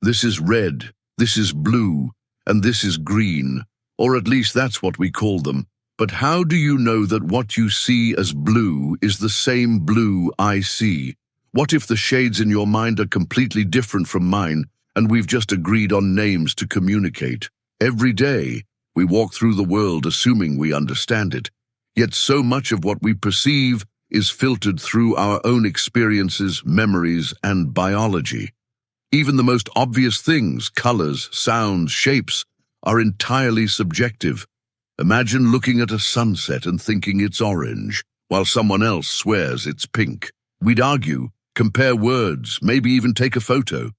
This is red, this is blue, and this is green, or at least that's what we call them. But how do you know that what you see as blue is the same blue I see? What if the shades in your mind are completely different from mine, and we've just agreed on names to communicate? Every day, we walk through the world assuming we understand it, yet so much of what we perceive is filtered through our own experiences, memories, and biology. Even the most obvious things, colors, sounds, shapes, are entirely subjective. Imagine looking at a sunset and thinking it's orange, while someone else swears it's pink. We'd argue, compare words, maybe even take a photo.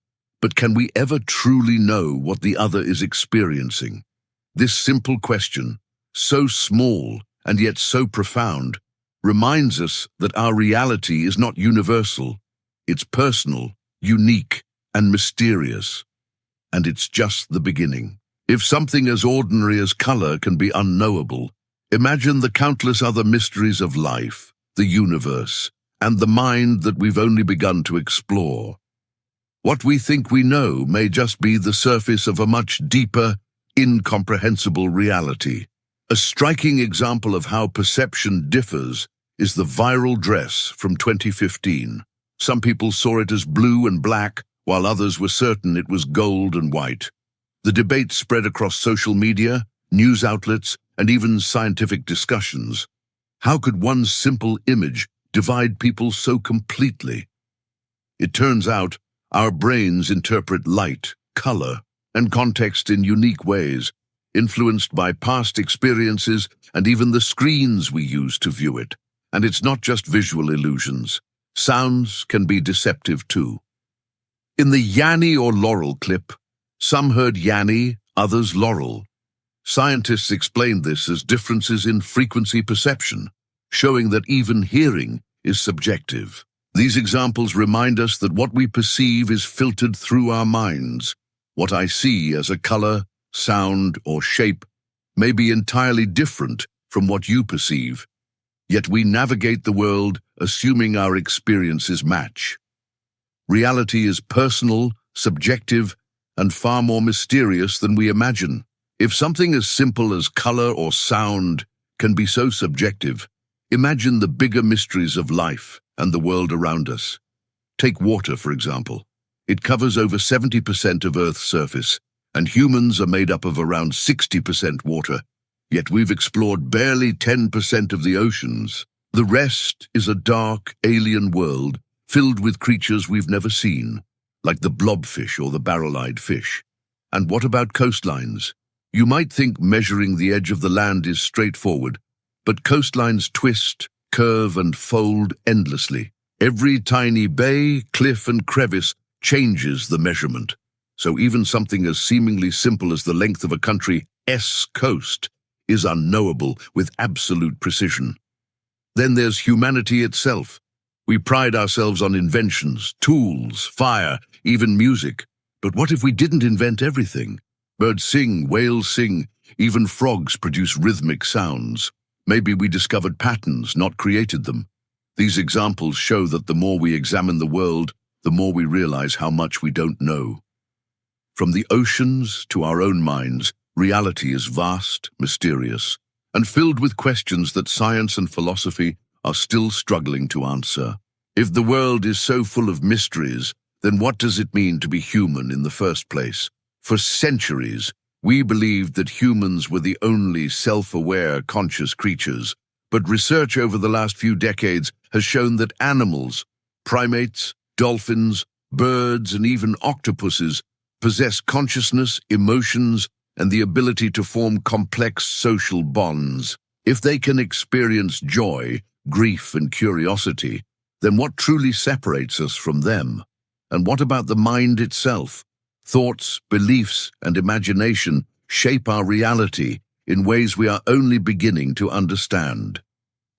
But can we ever truly know what the other is experiencing? This simple question, so small and yet so profound, reminds us that our reality is not universal. It's personal, unique, and mysterious. And it's just the beginning. If something as ordinary as color can be unknowable, imagine the countless other mysteries of life, the universe, and the mind that we've only begun to explore. What we think we know may just be the surface of a much deeper, incomprehensible reality. A striking example of how perception differs is the viral dress from 2015. Some people saw it as blue and black, while others were certain it was gold and white. The debate spread across social media, news outlets, and even scientific discussions. How could one simple image divide people so completely? It turns out, our brains interpret light, color, and context in unique ways, influenced by past experiences and even the screens we use to view it. And it's not just visual illusions. Sounds can be deceptive too. In the Yanni or Laurel clip, some heard Yanni, others Laurel. Scientists explained this as differences in frequency perception, showing that even hearing is subjective. These examples remind us that what we perceive is filtered through our minds. What I see as a color, sound, or shape may be entirely different from what you perceive. Yet we navigate the world assuming our experiences match. Reality is personal, subjective, and far more mysterious than we imagine. If something as simple as color or sound can be so subjective, imagine the bigger mysteries of life and the world around us. Take water, for example. It covers over 70% of Earth's surface, and humans are made up of around 60% water. Yet we've explored barely 10% of the oceans. The rest is a dark, alien world filled with creatures we've never seen, like the blobfish or the barrel-eyed fish. And what about coastlines? You might think measuring the edge of the land is straightforward, but coastlines twist, curve, and fold endlessly. Every tiny bay, cliff, and crevice changes the measurement. So even something as seemingly simple as the length of a country's coast is unknowable with absolute precision. Then there's humanity itself. We pride ourselves on inventions, tools, fire, even music. But what if we didn't invent everything? Birds sing, whales sing, even frogs produce rhythmic sounds. Maybe we discovered patterns, not created them. These examples show that the more we examine the world, the more we realize how much we don't know. From the oceans to our own minds, reality is vast, mysterious, and filled with questions that science and philosophy are still struggling to answer. If the world is so full of mysteries, then what does it mean to be human in the first place? For centuries, we believed that humans were the only self-aware, conscious creatures, but research over the last few decades has shown that animals, primates, dolphins, birds, and even octopuses possess consciousness, emotions, and the ability to form complex social bonds. If they can experience joy, grief, and curiosity, then what truly separates us from them? And what about the mind itself? Thoughts, beliefs, and imagination shape our reality in ways we are only beginning to understand.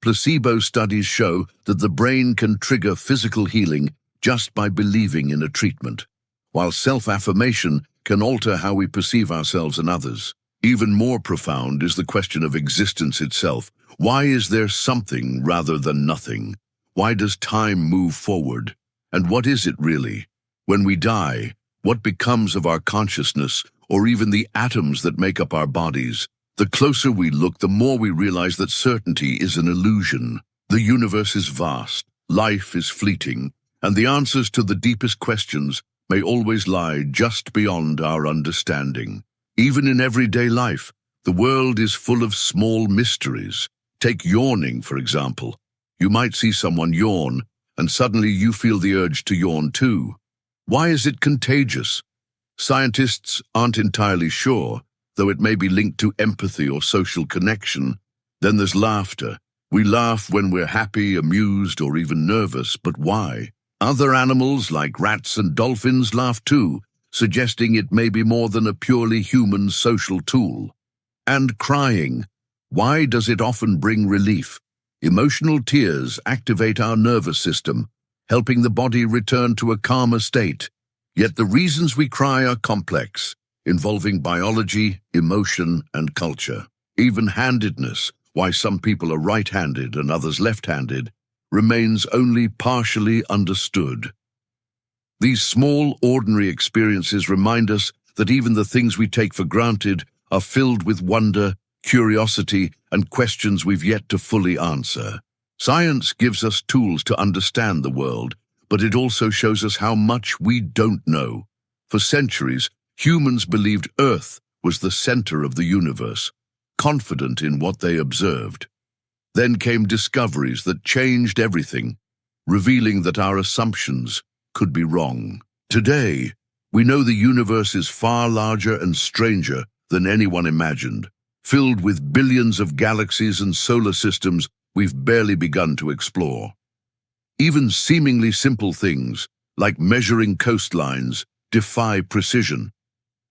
Placebo studies show that the brain can trigger physical healing just by believing in a treatment, while self-affirmation can alter how we perceive ourselves and others. Even more profound is the question of existence itself. Why is there something rather than nothing? Why does time move forward? And what is it really? When we die, what becomes of our consciousness, or even the atoms that make up our bodies. The closer we look, the more we realize that certainty is an illusion. The universe is vast, life is fleeting, and the answers to the deepest questions may always lie just beyond our understanding. Even in everyday life, the world is full of small mysteries. Take yawning, for example. You might see someone yawn, and suddenly you feel the urge to yawn too. Why is it contagious? Scientists aren't entirely sure, though it may be linked to empathy or social connection. Then there's laughter. We laugh when we're happy, amused, or even nervous, but why? Other animals, like rats and dolphins, laugh too, suggesting it may be more than a purely human social tool. And crying. Why does it often bring relief? Emotional tears activate our nervous system, helping the body return to a calmer state. Yet the reasons we cry are complex, involving biology, emotion, and culture. Even-handedness, why some people are right-handed and others left-handed, remains only partially understood. These small, ordinary experiences remind us that even the things we take for granted are filled with wonder, curiosity, and questions we've yet to fully answer. Science gives us tools to understand the world, but it also shows us how much we don't know. For centuries, humans believed Earth was the center of the universe, confident in what they observed. Then came discoveries that changed everything, revealing that our assumptions could be wrong. Today, we know the universe is far larger and stranger than anyone imagined, filled with billions of galaxies and solar systems we've barely begun to explore. Even seemingly simple things, like measuring coastlines, defy precision.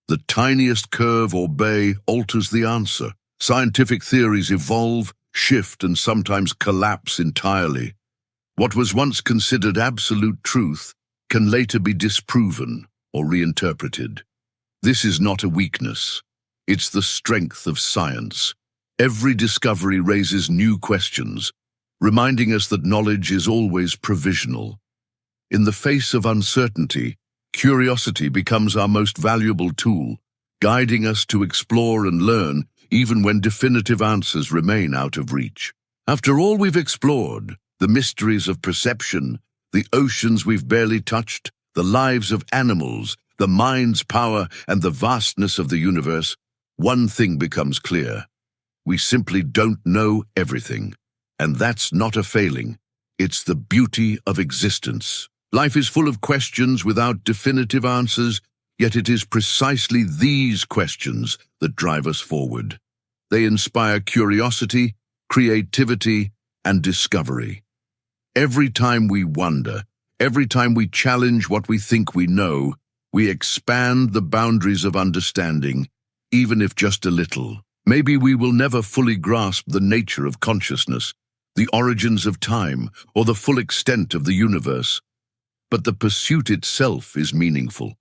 The tiniest curve or bay alters the answer. Scientific theories evolve, shift, and sometimes collapse entirely. What was once considered absolute truth can later be disproven or reinterpreted. This is not a weakness. It's the strength of science. Every discovery raises new questions, reminding us that knowledge is always provisional. In the face of uncertainty, curiosity becomes our most valuable tool, guiding us to explore and learn even when definitive answers remain out of reach. After all we've explored, the mysteries of perception, the oceans we've barely touched, the lives of animals, the mind's power, and the vastness of the universe, one thing becomes clear. We simply don't know everything. And that's not a failing. It's the beauty of existence. Life is full of questions without definitive answers, yet it is precisely these questions that drive us forward. They inspire curiosity, creativity, and discovery. Every time we wonder, every time we challenge what we think we know, we expand the boundaries of understanding, even if just a little. Maybe we will never fully grasp the nature of consciousness, the origins of time, or the full extent of the universe. But the pursuit itself is meaningful.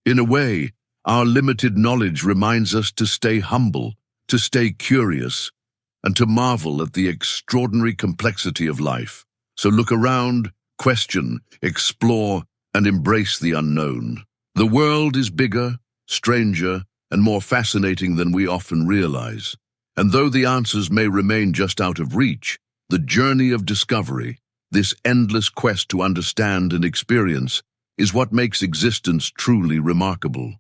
In a way, our limited knowledge reminds us to stay humble, to stay curious, and to marvel at the extraordinary complexity of life. So look around, question, explore, and embrace the unknown. The world is bigger, stranger, and more fascinating than we often realize. And though the answers may remain just out of reach, the journey of discovery, this endless quest to understand and experience, is what makes existence truly remarkable.